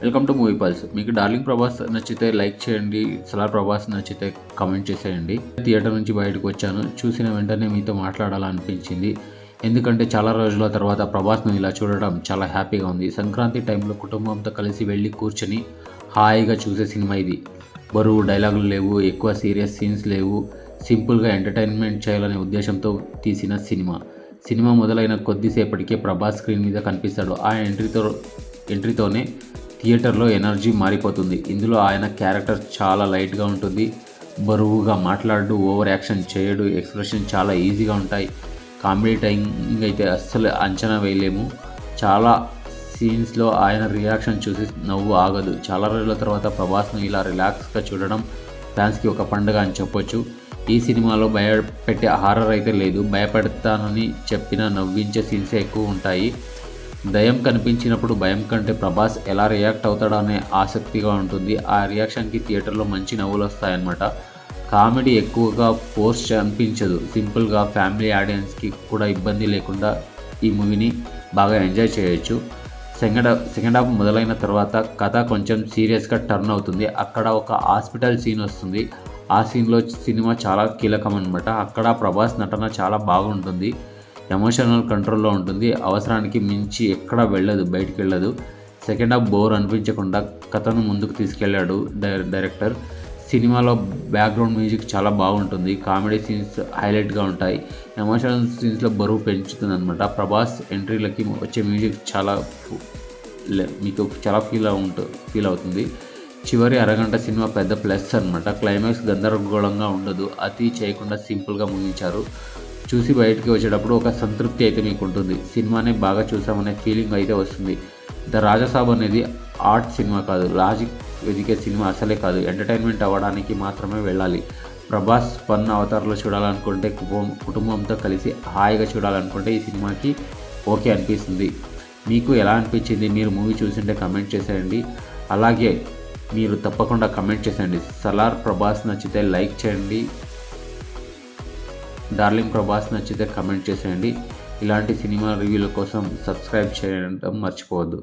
Welcome to movie pulse. మీకు darling Prabhas నచ్చితే like చేయండి, సలార్ ప్రభాస్ నచ్చితే కామెంట్ చేసేయండి. థియేటర్ నుంచి బయటకు వచ్చాను, చూసిన వెంటనే మీతో మాట్లాడాలనిపించింది. ఎందుకంటే చాలా రోజుల తర్వాత ప్రభాస్ను ఇలా చూడడం చాలా హ్యాపీగా ఉంది. సంక్రాంతి టైంలో కుటుంబంతో కలిసి వెళ్ళి కూర్చొని హాయిగా చూసే సినిమా ఇది. బరువు డైలాగులు లేవు, ఎక్కువ సీరియస్ సీన్స్ లేవు, సింపుల్గా ఎంటర్టైన్మెంట్ చేయాలనే ఉద్దేశంతో తీసిన సినిమా మొదలైన కొద్దిసేపటికే ప్రభాస్ స్క్రీన్ మీద కనిపిస్తాడు. ఆ ఎంట్రీతోనే థియేటర్లో ఎనర్జీ మారిపోతుంది. ఇందులో ఆయన క్యారెక్టర్ చాలా లైట్గా ఉంటుంది. బరువుగా మాట్లాడు, ఓవర్ యాక్షన్ చేయడు, ఎక్స్ప్రెషన్ చాలా ఈజీగా ఉంటాయి. కామెడీ టైమింగ్ అయితే అస్సలు అంచనా వేయలేము. చాలా సీన్స్లో ఆయన రియాక్షన్ చూసి నవ్వు ఆగదు. చాలా రోజుల తర్వాత ప్రభాస్ను ఇలా రిలాక్స్గా చూడడం ఫ్యాన్స్కి ఒక పండుగ అని చెప్పొచ్చు. ఈ సినిమాలో భయపెట్టే హారర్ అయితే లేదు. భయపెడతానని చెప్పిన నవ్వించే సీన్సే ఎక్కువ ఉంటాయి. దయ్యం కనిపించినప్పుడు భయం కంటే ప్రభాస్ ఎలా రియాక్ట్ అవుతాడో అనే ఆసక్తిగా ఉంటుంది. ఆ రియాక్షన్కి థియేటర్లో మంచి నవ్వులు వస్తాయన్నమాట. కామెడీ ఎక్కువగా ఫోర్స్ అనిపించదు. సింపుల్గా ఫ్యామిలీ ఆడియన్స్కి కూడా ఇబ్బంది లేకుండా ఈ మూవీని బాగా ఎంజాయ్ చేయొచ్చు. సెకండ్ హాఫ్ మొదలైన తర్వాత కథ కొంచెం సీరియస్గా టర్న్ అవుతుంది. అక్కడ ఒక హాస్పిటల్ సీన్ వస్తుంది. ఆ సీన్లో సినిమా చాలా కీలకం అనమాట. అక్కడ ప్రభాస్ నటన చాలా బాగుంటుంది. ఎమోషనల్ కంట్రోల్లో ఉంటుంది. అవసరానికి మించి ఎక్కడ బయటికి వెళ్ళదు. సెకండ్ హాఫ్ బోర్ అనిపించకుండా కథను ముందుకు తీసుకెళ్ళాడు డైరెక్టర్. సినిమాలో బ్యాక్గ్రౌండ్ మ్యూజిక్ చాలా బాగుంటుంది. కామెడీ సీన్స్ హైలైట్గా ఉంటాయి. ఎమోషనల్ సీన్స్లో బరువు పెంచుతుంది అనమాట. ప్రభాస్ ఎంట్రీలకి వచ్చే మ్యూజిక్ మీకు చాలా ఫీల్ అవుతుంది. చివరి అరగంట సినిమా పెద్ద ప్లస్ అనమాట. క్లైమాక్స్ గందరగోళంగా ఉండదు. అతి చేయకుండా సింపుల్గా ముగించారు. చూసి బయటికి వచ్చేటప్పుడు ఒక సంతృప్తి అయితే మీకు ఉంటుంది. సినిమాని బాగా చూసామనే ఫీలింగ్ అయితే వస్తుంది. ద రాజాసాబ్ అనేది ఆర్ట్ సినిమా కాదు, లాజిక్ వెదికే సినిమా అసలే కాదు. ఎంటర్టైన్మెంట్ అవ్వడానికి మాత్రమే వెళ్ళాలి. ప్రభాస్ ఫన్ అవతారంలో చూడాలనుకుంటే, కుటుంబంతో కలిసి హాయిగా చూడాలనుకుంటే ఈ సినిమాకి ఓకే అనిపిస్తుంది. మీకు ఎలా అనిపించింది? మీరు మూవీ చూసింటే కమెంట్ చేసేయండి. అలాగే మీరు తప్పకుండా కమెంట్ చేసేయండి. సలార్ ప్రభాస్ నచ్చితే లైక్ చేయండి, డార్లింగ్ ప్రభాస్ నచ్చితే కమెంట్ చేసేయండి. ఇలాంటి సినిమా రివ్యూల కోసం సబ్స్క్రైబ్ చేయడం మర్చిపోవద్దు.